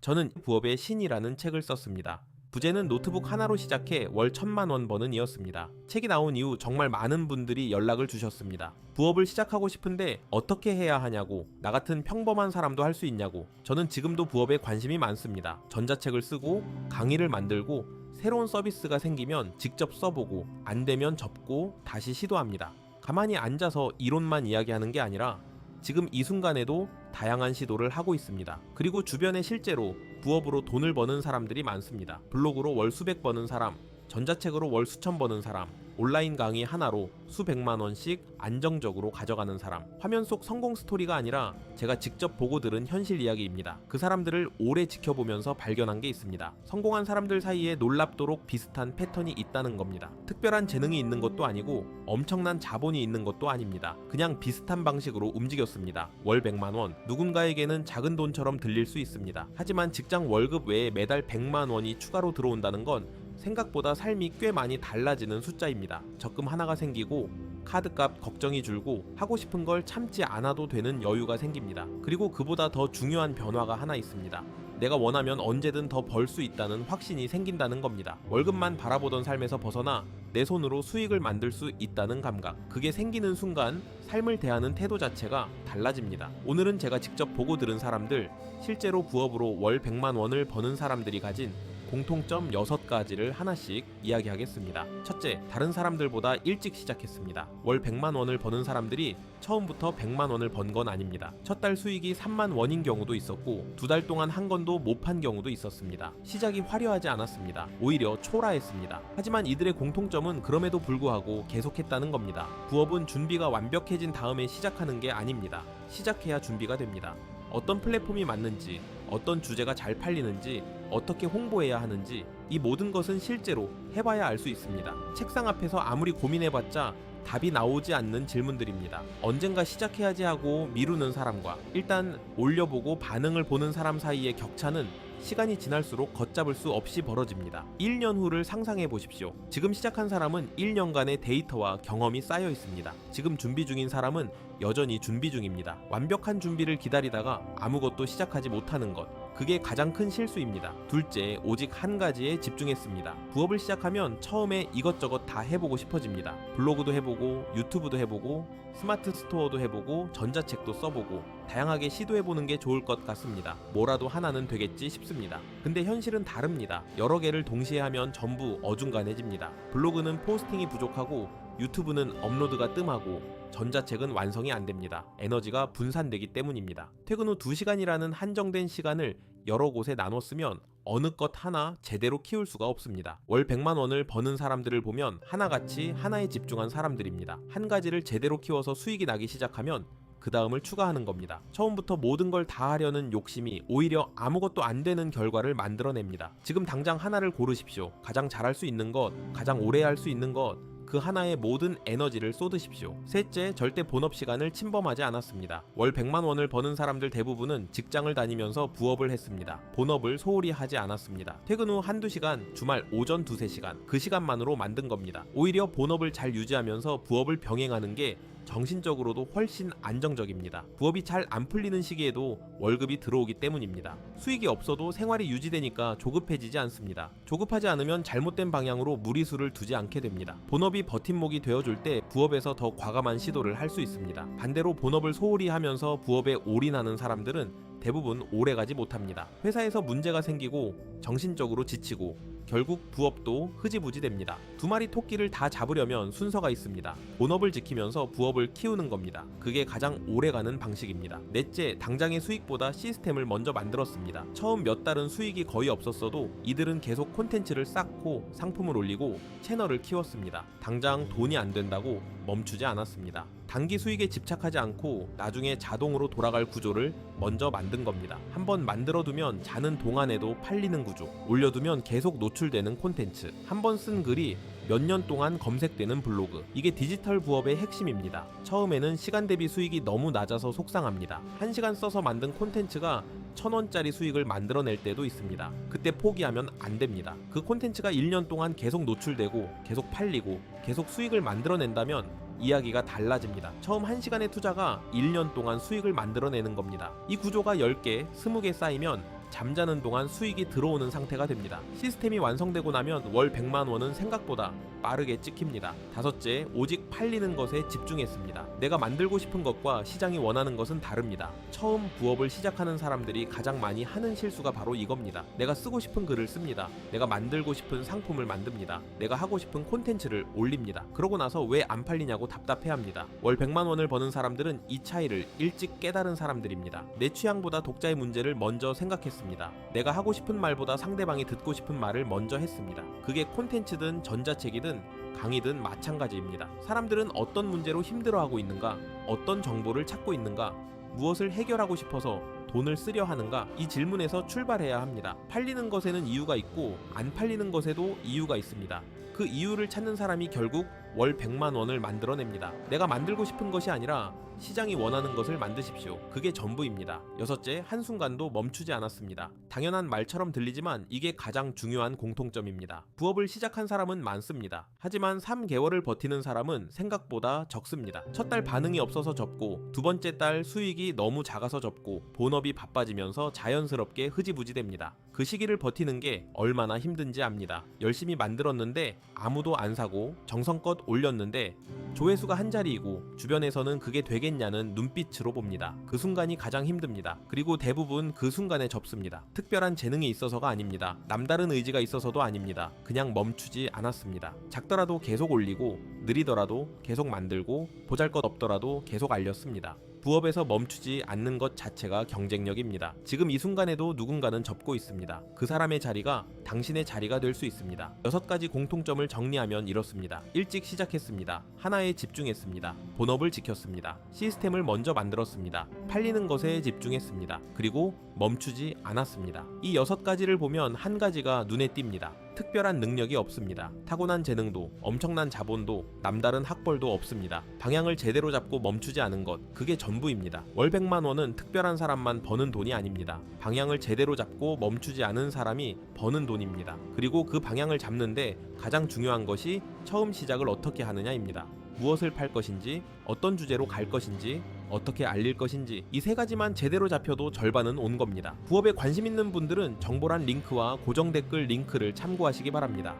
저는 부업의 신이라는 책을 썼습니다. 부제는 노트북 하나로 시작해 월 1,000만 원 버는 이었습니다. 책이 나온 이후 정말 많은 분들이 연락을 주셨습니다. 부업을 시작하고 싶은데 어떻게 해야 하냐고, 나 같은 평범한 사람도 할 수 있냐고. 저는 지금도 부업에 관심이 많습니다. 전자책을 쓰고 강의를 만들고 새로운 서비스가 생기면 직접 써보고 안 되면 접고 다시 시도합니다. 가만히 앉아서 이론만 이야기하는 게 아니라 지금 이 순간에도 다양한 시도를 하고 있습니다. 그리고 주변에 실제로 부업으로 돈을 버는 사람들이 많습니다. 블로그로 월 수백 버는 사람, 전자책으로 월 수천 버는 사람, 온라인 강의 하나로 수백만 원씩 안정적으로 가져가는 사람. 화면 속 성공 스토리가 아니라 제가 직접 보고 들은 현실 이야기입니다. 그 사람들을 오래 지켜보면서 발견한 게 있습니다. 성공한 사람들 사이에 놀랍도록 비슷한 패턴이 있다는 겁니다. 특별한 재능이 있는 것도 아니고 엄청난 자본이 있는 것도 아닙니다. 그냥 비슷한 방식으로 움직였습니다. 월 100만 원, 누군가에게는 작은 돈처럼 들릴 수 있습니다. 하지만 직장 월급 외에 매달 100만 원이 추가로 들어온다는 건 생각보다 삶이 꽤 많이 달라지는 숫자입니다. 적금 하나가 생기고 카드값 걱정이 줄고 하고 싶은 걸 참지 않아도 되는 여유가 생깁니다. 그리고 그보다 더 중요한 변화가 하나 있습니다. 내가 원하면 언제든 더 벌 수 있다는 확신이 생긴다는 겁니다. 월급만 바라보던 삶에서 벗어나 내 손으로 수익을 만들 수 있다는 감각. 그게 생기는 순간 삶을 대하는 태도 자체가 달라집니다. 오늘은 제가 직접 보고 들은 사람들, 실제로 부업으로 월 100만 원을 버는 사람들이 가진 공통점 6가지를 하나씩 이야기하겠습니다. 첫째, 다른 사람들보다 일찍 시작했습니다. 월 100만 원을 버는 사람들이 처음부터 100만 원을 번 건 아닙니다. 첫 달 수익이 3만 원인 경우도 있었고 2달 동안 한 건도 못 판 경우도 있었습니다. 시작이 화려하지 않았습니다. 오히려 초라했습니다. 하지만 이들의 공통점은 그럼에도 불구하고 계속했다는 겁니다. 부업은 준비가 완벽해진 다음에 시작하는 게 아닙니다. 시작해야 준비가 됩니다. 어떤 플랫폼이 맞는지, 어떤 주제가 잘 팔리는지, 어떻게 홍보해야 하는지, 이 모든 것은 실제로 해봐야 알 수 있습니다. 책상 앞에서 아무리 고민해봤자 답이 나오지 않는 질문들입니다. 언젠가 시작해야지 하고 미루는 사람과 일단 올려보고 반응을 보는 사람 사이의 격차는 시간이 지날수록 걷잡을 수 없이 벌어집니다. 1년 후를 상상해 보십시오. 지금 시작한 사람은 1년간의 데이터와 경험이 쌓여 있습니다. 지금 준비 중인 사람은 여전히 준비 중입니다. 완벽한 준비를 기다리다가 아무것도 시작하지 못하는 것. 그게 가장 큰 실수입니다. 둘째, 오직 한 가지에 집중했습니다. 부업을 시작하면 처음에 이것저것 다 해보고 싶어집니다. 블로그도 해보고, 유튜브도 해보고, 스마트 스토어도 해보고, 전자책도 써보고, 다양하게 시도해보는 게 좋을 것 같습니다. 뭐라도 하나는 되겠지 싶습니다. 근데 현실은 다릅니다. 여러 개를 동시에 하면 전부 어중간해집니다. 블로그는 포스팅이 부족하고, 유튜브는 업로드가 뜸하고, 전자책은 완성이 안 됩니다. 에너지가 분산되기 때문입니다. 퇴근 후 2시간이라는 한정된 시간을 여러 곳에 나눠 쓰면 어느 것 하나 제대로 키울 수가 없습니다. 월 100만 원을 버는 사람들을 보면 하나같이 하나에 집중한 사람들입니다. 한 가지를 제대로 키워서 수익이 나기 시작하면 그 다음을 추가하는 겁니다. 처음부터 모든 걸 다 하려는 욕심이 오히려 아무것도 안 되는 결과를 만들어냅니다. 지금 당장 하나를 고르십시오. 가장 잘할 수 있는 것, 가장 오래 할 수 있는 것, 그 하나에 모든 에너지를 쏟으십시오. 셋째, 절대 본업 시간을 침범하지 않았습니다. 월 100만 원을 버는 사람들 대부분은 직장을 다니면서 부업을 했습니다. 본업을 소홀히 하지 않았습니다. 퇴근 후 한두 시간, 주말 오전 두세 시간, 그 시간만으로 만든 겁니다. 오히려 본업을 잘 유지하면서 부업을 병행하는 게 정신적으로도 훨씬 안정적입니다. 부업이 잘 안 풀리는 시기에도 월급이 들어오기 때문입니다. 수익이 없어도 생활이 유지되니까 조급해지지 않습니다. 조급하지 않으면 잘못된 방향으로 무리수를 두지 않게 됩니다. 본업이 버팀목이 되어줄 때 부업에서 더 과감한 시도를 할 수 있습니다. 반대로 본업을 소홀히 하면서 부업에 올인하는 사람들은 대부분 오래가지 못합니다. 회사에서 문제가 생기고 정신적으로 지치고 결국 부업도 흐지부지 됩니다. 두 마리 토끼를 다 잡으려면 순서가 있습니다. 본업을 지키면서 부업을 키우는 겁니다. 그게 가장 오래가는 방식입니다. 넷째, 당장의 수익보다 시스템을 먼저 만들었습니다. 처음 몇 달은 수익이 거의 없었어도 이들은 계속 콘텐츠를 쌓고 상품을 올리고 채널을 키웠습니다. 당장 돈이 안 된다고 멈추지 않았습니다. 단기 수익에 집착하지 않고 나중에 자동으로 돌아갈 구조를 먼저 만든 겁니다. 한번 만들어두면 자는 동안에도 팔리는 구조, 올려두면 계속 노출되는 콘텐츠, 한번 쓴 글이 몇 년 동안 검색되는 블로그. 이게 디지털 부업의 핵심입니다. 처음에는 시간 대비 수익이 너무 낮아서 속상합니다. 1시간 써서 만든 콘텐츠가 1,000원짜리 수익을 만들어낼 때도 있습니다. 그때 포기하면 안 됩니다. 그 콘텐츠가 1년 동안 계속 노출되고 계속 팔리고 계속 수익을 만들어낸다면 이야기가 달라집니다. 처음 1시간의 투자가 1년 동안 수익을 만들어내는 겁니다. 이 구조가 10개, 20개 쌓이면 잠자는 동안 수익이 들어오는 상태가 됩니다. 시스템이 완성되고 나면 월 100만 원은 생각보다 빠르게 찍힙니다. 다섯째, 오직 팔리는 것에 집중했습니다. 내가 만들고 싶은 것과 시장이 원하는 것은 다릅니다. 처음 부업을 시작하는 사람들이 가장 많이 하는 실수가 바로 이겁니다. 내가 쓰고 싶은 글을 씁니다. 내가 만들고 싶은 상품을 만듭니다. 내가 하고 싶은 콘텐츠를 올립니다. 그러고 나서 왜 안 팔리냐고 답답해합니다. 월 100만 원을 버는 사람들은 이 차이를 일찍 깨달은 사람들입니다. 내 취향보다 독자의 문제를 먼저 생각했습니다. 내가 하고 싶은 말보다 상대방이 듣고 싶은 말을 먼저 했습니다. 그게 콘텐츠든 전자책이든 강의든 마찬가지입니다. 사람들은 어떤 문제로 힘들어하고 있는가, 어떤 정보를 찾고 있는가, 무엇을 해결하고 싶어서 돈을 쓰려 하는가, 이 질문에서 출발해야 합니다. 팔리는 것에는 이유가 있고 안 팔리는 것에도 이유가 있습니다. 그 이유를 찾는 사람이 결국 월 100만 원을 만들어냅니다. 내가 만들고 싶은 것이 아니라 시장이 원하는 것을 만드십시오. 그게 전부입니다. 여섯째, 한순간도 멈추지 않았습니다. 당연한 말처럼 들리지만 이게 가장 중요한 공통점입니다. 부업을 시작한 사람은 많습니다. 하지만 3개월을 버티는 사람은 생각보다 적습니다. 첫 달 반응이 없어서 접고, 두 번째 달 수익이 너무 작아서 접고, 본업이 바빠지면서 자연스럽게 흐지부지 됩니다. 그 시기를 버티는 게 얼마나 힘든지 압니다. 열심히 만들었는데 아무도 안 사고, 정성껏 올렸는데 조회수가 한 자리이고 주변에서는 그게 되겠냐는 눈빛으로 봅니다. 그 순간이 가장 힘듭니다. 그리고 대부분 그 순간에 접습니다. 특별한 재능이 있어서가 아닙니다. 남다른 의지가 있어서도 아닙니다. 그냥 멈추지 않았습니다. 작더라도 계속 올리고, 느리더라도 계속 만들고, 보잘것없더라도 계속 알렸습니다. 부업에서 멈추지 않는 것 자체가 경쟁력입니다. 지금 이 순간에도 누군가는 접고 있습니다. 그 사람의 자리가 당신의 자리가 될 수 있습니다. 6가지 공통점을 정리하면 이렇습니다. 일찍 시작했습니다. 하나에 집중했습니다. 본업을 지켰습니다. 시스템을 먼저 만들었습니다. 팔리는 것에 집중했습니다. 그리고 멈추지 않았습니다. 이 6가지를 보면 한 가지가 눈에 띕니다. 특별한 능력이 없습니다. 타고난 재능도, 엄청난 자본도, 남다른 학벌도 없습니다. 방향을 제대로 잡고 멈추지 않은 것, 그게 전부입니다. 월 100만 원은 특별한 사람만 버는 돈이 아닙니다. 방향을 제대로 잡고 멈추지 않은 사람이 버는 돈입니다. 그리고 그 방향을 잡는데 가장 중요한 것이 처음 시작을 어떻게 하느냐입니다. 무엇을 팔 것인지, 어떤 주제로 갈 것인지, 어떻게 알릴 것인지, 이 3가지만 제대로 잡혀도 절반은 온 겁니다. 부업에 관심 있는 분들은 정보란 링크와 고정 댓글 링크를 참고하시기 바랍니다.